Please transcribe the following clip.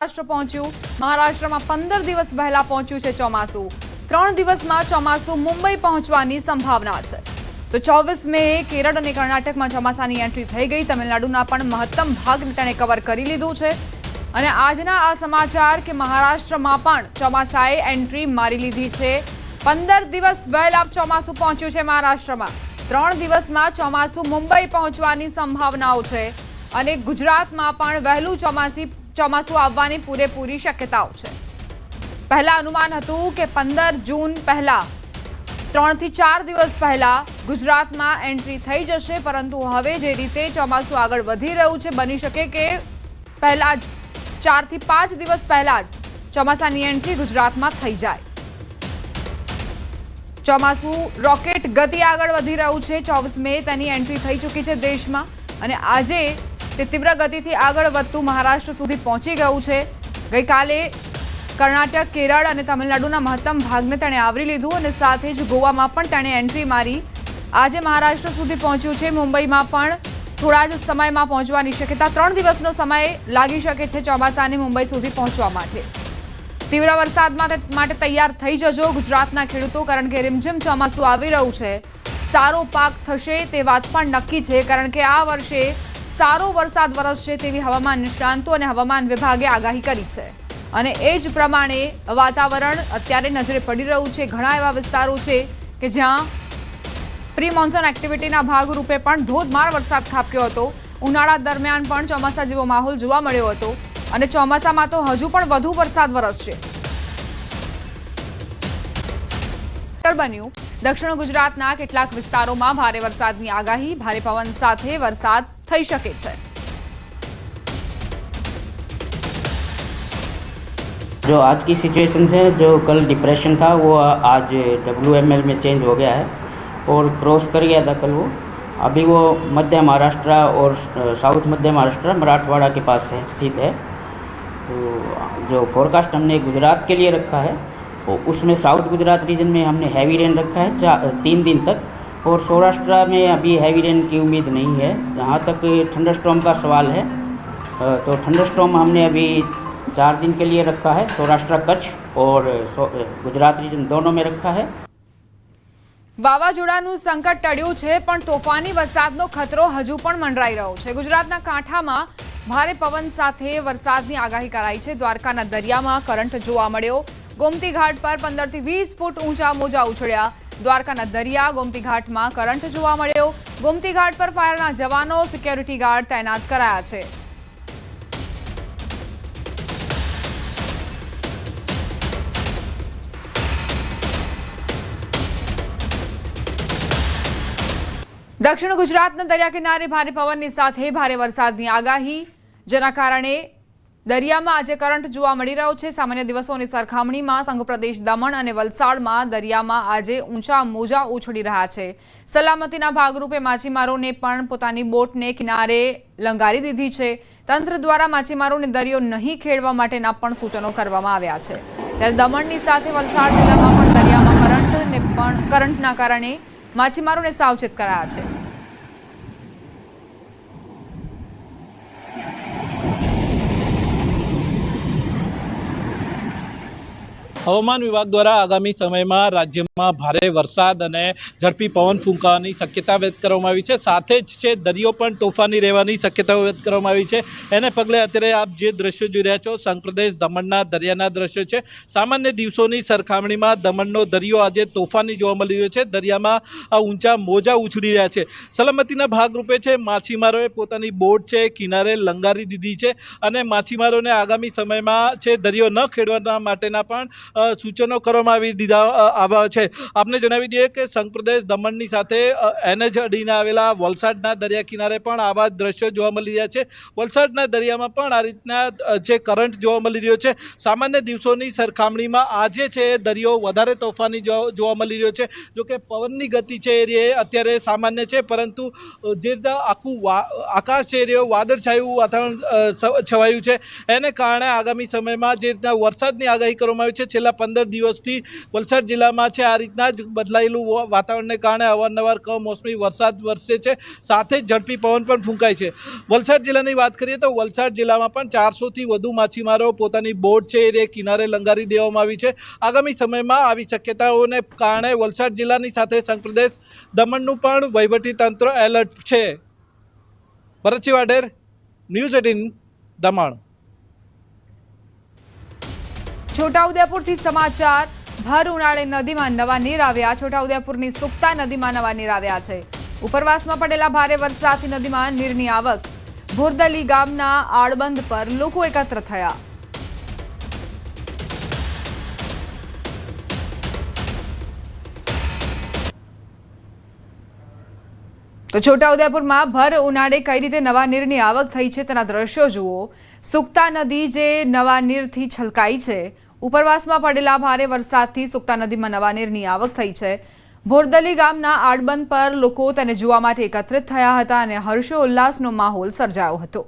મહારાષ્ટ્ર પહોંચ્યું। મહારાષ્ટ્રમાં 15 દિવસ પહેલા પહોંચ્યું છે ચોમાસું। 3 દિવસમાં ચોમાસું મુંબઈ પહોંચવાની સંભાવના છે। તો 24 મે કેરળ અને કર્ણાટકમાં ચોમાસાની એન્ટ્રી થઈ ગઈ। તમિલનાડુના પણ મહત્તમ ભાગને તેણે કવર કરી લીધું છે। અને આજના આ સમાચાર કે મહારાષ્ટ્રમાં પણ ચોમાસાએ એન્ટ્રી મારી લીધી છે। 15 દિવસ પહેલા ચોમાસું પહોંચ્યું છે મહારાષ્ટ્રમાં। 3 દિવસમાં ચોમાસું મુંબઈ પહોંચવાની સંભાવનાઓ છે અને ગુજરાતમાં પણ વહેલું ચોમાસું આવવાની પૂરેપૂરી શક્યતાઓ છે। પહેલા અનુમાન હતું કે 15 જૂન પહેલા 3 થી 4 દિવસ પહેલા ગુજરાતમાં એન્ટ્રી થઈ જશે, પરંતુ હવે જે રીતે ચોમાસું આગળ વધી રહ્યું છે, બની શકે કે પહેલા 4 થી 5 દિવસ પહેલા જ ચોમાસાની એન્ટ્રી ગુજરાતમાં થઈ જાય। ચોમાસું રોકેટ ગતિ આગળ વધી રહ્યું છે। 24 મે તેની એન્ટ્રી થઈ ચૂકી છે દેશમાં અને આજે તે તીવ્ર ગતિથી આગળ વધતું મહારાષ્ટ્ર સુધી પહોંચી ગયું છે। ગઈકાલે કર્ણાટક, કેરળ અને તમિલનાડુના મહત્તમ ભાગને તેણે આવરી લીધું અને સાથે જ ગોવામાં પણ તેણે એન્ટ્રી મારી। આજે મહારાષ્ટ્ર સુધી પહોંચ્યું છે। મુંબઈમાં પણ થોડા જ સમયમાં પહોંચવાની શક્યતા। 3 દિવસનો સમય લાગી શકે છે ચોમાસાને મુંબઈ સુધી પહોંચવા માટે। તીવ્ર વરસાદ માટે તૈયાર થઈ જજો ગુજરાતના ખેડૂતો, કારણ કે રીમઝીમ ચોમાસું આવી રહ્યું છે। સારો પાક થશે તે વાત પણ નક્કી છે, કારણ કે આ વર્ષે સારો વરસાદ વરસશે તેવી હવામાન નિષ્ણાંતો અને હવામાન વિભાગે આગાહી કરી છે અને એ જ પ્રમાણે વાતાવરણ અત્યારે નજરે પડી રહ્યું છે। ઘણા એવા વિસ્તારો છે કે જ્યાં પ્રી મોન્સૂન એક્ટિવિટીના ભાગરૂપે પણ ધોધમાર વરસાદ ખાબક્યો હતો। ઉનાળા દરમિયાન પણ ચોમાસા જેવો માહોલ જોવા મળ્યો હતો અને ચોમાસામાં તો હજુ પણ વધુ વરસાદ વરસશે। બન્યું દક્ષિણ ગુજરાતના કેટલાક વિસ્તારોમાં ભારે વરસાદની આગાહી। ભારે પવન સાથે વરસાદ થઈ શકે છે। जो आज की सिचुएशन है, जो कल डिप्रेशन था वो आज WML में चेंज हो गया है और क्रॉस कर गया था कल वो। अभी वो मध्य महाराष्ट्र और साउथ मध्य महाराष्ट्र मराठवाड़ा के पास है स्थित है। तो जो फोरकास्ट हमने गुजरात के लिए रखा है तो उसमें साउथ गुजरात रीजन में हमने हैवी रेन रखा है 3 दिन तक, और सौराष्ट्र में अभी हैवी रेन की उम्मीद नहीं है। जहाँ तक थंडरस्टॉर्म का सवाल है तो थंडरस्टॉर्म हमने अभी 4 दिन के लिए रखा है। सौराष्ट्र, कच्छ और गुजरात रीजन दोनों में रखा है। વાવાઝોડાનું સંકટ ટળ્યું છે, પણ તોફાની વરસાદનો ખતરો હજુ પણ મંડરાઈ રહ્યો છે। ગુજરાતના કાંઠામાં ભારે પવન સાથે વરસાદની આગાહી કરાઈ છે। દ્વારકાના દરિયામાં કરંટ જોવા મળ્યો। ગોમતી ઘાટ પર 15 થી 20 ફૂટ ઊંચા મોજા ઉછળ્યા। દ્વારકાના દરિયા ગોમતી ઘાટમાં કરંટ જોવા મળ્યો। ગોમતી ઘાટ પર ફાયરના જવાનો, સિક્યોરિટી ગાર્ડ તૈનાત કરાયા છે। દક્ષિણ ગુજરાતના દરિયા કિનારે ભારે પવનની સાથે ભારે વરસાદની આગાહી, જેના કારણે દરિયામાં આજે કરંટ જોવા મળી રહ્યો છે। સામાન્ય દિવસોની સરખામણીમાં સંઘ પ્રદેશ દમણ અને વલસાડમાં દરિયામાં આજે ઊંચા મોજા ઉછળી રહ્યા છે। સલામતીના ભાગરૂપે માછીમારોને પણ પોતાની બોટને કિનારે લંગારી દીધી છે। તંત્ર દ્વારા માછીમારોને દરિયો નહીં ખેડવા માટેના પણ સૂચનો કરવામાં આવ્યા છે। ત્યારે દમણની સાથે વલસાડ જિલ્લામાં પણ દરિયામાં કરંટના કારણે માછીમારોને સાવચેત કરાયા છે। હવામાન વિભાગ દ્વારા આગામી સમયમાં રાજ્યમાં ભારે વરસાદ અને ઝડપી પવન ફૂંકાવાની શક્યતા વ્યક્ત કરવામાં આવી છે। સાથે જ છે દરિયો પણ તોફાની રહેવાની શક્યતાઓ વ્યક્ત કરવામાં આવી છે। એને પગલે અત્યારે આપ જે દ્રશ્યો જોઈ રહ્યા છો, સંઘ પ્રદેશ દમણના દરિયાના દ્રશ્યો છે। સામાન્ય દિવસોની સરખામણીમાં દમણનો દરિયો આજે તોફાની જોવા મળી રહ્યો છે। દરિયામાં ઊંચા મોજા ઉછળી રહ્યા છે। સલામતીના ભાગરૂપે છે માછીમારોએ પોતાની બોટ છે કિનારે લંગારી દીધી છે અને માછીમારોને આગામી સમયમાં છે દરિયો ન ખેડવા માટેના પણ સૂચનો કરવામાં આવી આવ્યા છે। આપને જણાવી દઈએ કે સંઘ પ્રદેશ દમણની સાથે NH અડીને આવેલા વલસાડના દરિયા કિનારે પણ આવા દ્રશ્યો જોવા મળી રહ્યા છે। વલસાડના દરિયામાં પણ આ રીતના જે કરંટ જોવા મળી રહ્યો છે। સામાન્ય દિવસોની સરખામણીમાં આજે છે દરિયો વધારે તોફાની જોવા મળી રહ્યો છે। જોકે પવનની ગતિ છે એ અત્યારે સામાન્ય છે, પરંતુ જે આખું આકાશ છે એ વાદળછાયું વાતાવરણ છવાયું છે, એને કારણે આગામી સમયમાં જે રીતના વરસાદની આગાહી કરવામાં આવી છે છેલ્લા 15 દિવસથી વલસાડ જિલ્લામાં છે આ રીતના જ બદલાયેલું વાતાવરણને કારણે અવારનવાર કમોસમી વરસાદ વરસે છે, સાથે જ ઝડપી પવન પણ ફૂંકાય છે। વલસાડ જિલ્લાની વાત કરીએ તો વલસાડ જિલ્લામાં પણ 400થી વધુ માછીમારો પોતાની બોટ છે એ કિનારે લંગારી દેવામાં આવી છે। આગામી સમયમાં આવી શક્યતાઓને કારણે વલસાડ જિલ્લાની સાથે સંઘપ્રદેશ દમણનું પણ વહીવટી તંત્ર એલર્ટ છે। ભરતસિંહ વાઢેર, ન્યૂઝ 18 દમણ। છોટાઉદેપુરથી સમાચાર। ભર ઉનાળે નદીમાં નવા નીર આવ્યા। છોટાઉદેપુરની સુક્તા નદીમાં નવા નીર આવ્યા છે। ઉપરવાસમાં પડેલા ભારે વરસાદથી નદીમાં નીરની આવક। ભોરદલી ગામના આડબંધ પર લોકો એકત્ર થયા। તો છોટાઉદેપુરમાં ભર ઉનાળે કઈ રીતે નવા નીરની આવક થઈ છે તેના દ્રશ્યો જુઓ। સુક્તા નદી જે નવા નીરથી છલકાઈ છે। ઉપરવાસમાં પડેલા ભારે વરસાદથી સુક્તા નદીમાં નવા નીરની આવક થઈ છે। ભોરદલી ગામના આડબંધ પર લોકો તેને જોવા માટે એકત્રિત થયા હતા અને હર્ષોલ્લાસનો માહોલ સર્જાયો હતો।